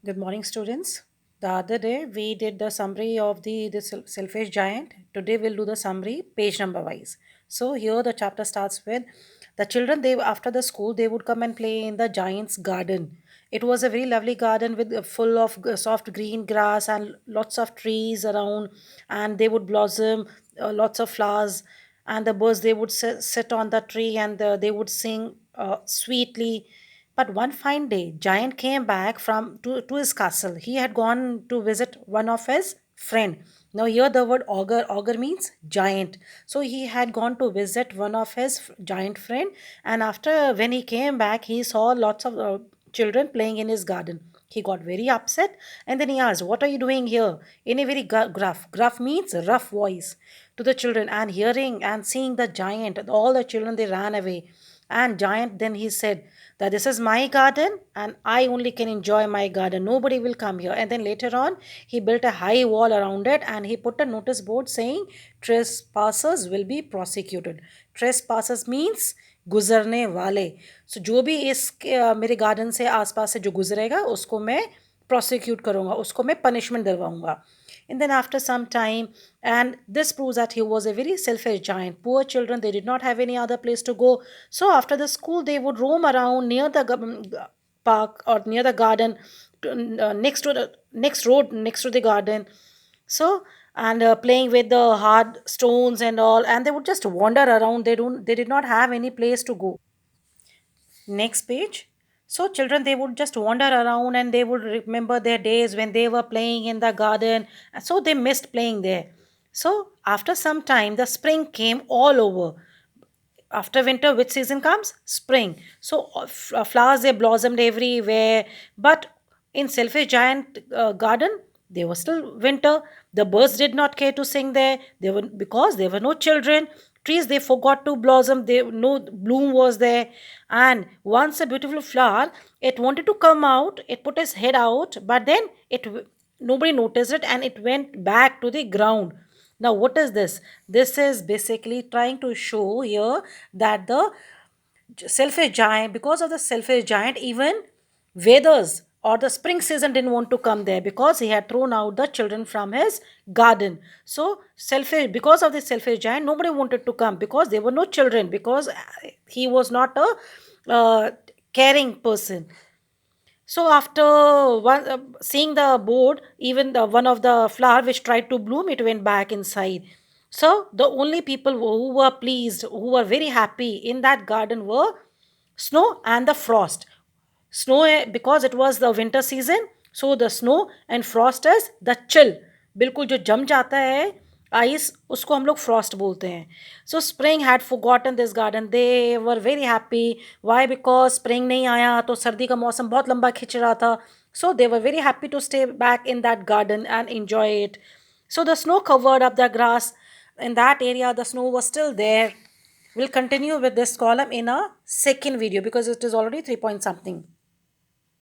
Good morning, students. The other day we did the summary of the selfish giant. Today we'll do the summary page number wise. So here the chapter starts with the children. They after the school they would come and play in the giant's garden. It was a very lovely garden with full of soft green grass and lots of trees around, and they would blossom lots of flowers. And the birds they would sit on the tree and they would sing sweetly, but one fine day, Giant came back to his castle. He had gone to visit one of his friend. Now here the word augur means giant. So he had gone to visit one of his giant friend, and after when he came back, he saw lots of children playing in his garden. He got very upset and then he asked, "What are you doing here?" In a very gruff. Gruff means rough voice to the children. And hearing and seeing the giant, all the children they ran away. And giant then he said that this is my garden and I only can enjoy my garden. Nobody will come here. And then later on, he built a high wall around it and he put a notice board saying trespassers will be prosecuted. Trespassers means गुजरने वाले. सो जो भी इस मेरे garden से आसपास से जो गुजरेगा उसको मैं प्रोसिक्यूट करूँगा, उसको मैं punishment दिलवाऊंगा. And then after some time, and this proves that he was a very selfish giant. Poor children, they did not have any other place to go. So after the school, they would roam around near the park or near the garden, next to the next road, next to the garden. So and playing with the hard stones and all, and they would just wander around. They did not have any place to go. Next page. So children they would just wander around and they would remember their days when they were playing in the garden. So they missed playing there. So after some time the spring came all over. After winter, which season comes? Spring. So flowers they blossomed everywhere. But in Selfish Giant Garden, there was still winter. The birds did not care to sing there. They were because there were no children. Trees they forgot to blossom. There no bloom was there. And once a beautiful flower, it wanted to come out. It put its head out, but then nobody noticed it and it went back to the ground. Now, what is this? This is basically trying to show here that the selfish giant, because of the selfish giant, even weathers or the spring season didn't want to come there because he had thrown out the children from his garden. So, selfish, because of the selfish giant, nobody wanted to come because there were no children, because he was not a caring person. So after seeing the board, even the one of the flower which tried to bloom, it went back inside. So the only people who were pleased, who were very happy in that garden were snow and the frost. Snow because it was the winter season, so the snow and frost is the chill. बिल्कुल जो जम जाता है ice, उसको हम लोग frost बोलते हैं. So spring had forgotten this garden. They were very happy. Why? Because spring नहीं आया तो सर्दी का मौसम बहुत लंबा खिंच रहा था. So they were very happy to stay back in that garden and enjoy it. So the snow covered up the grass. In that area, the snow was still there. We'll continue with this column in a second video because it is already 3 point something.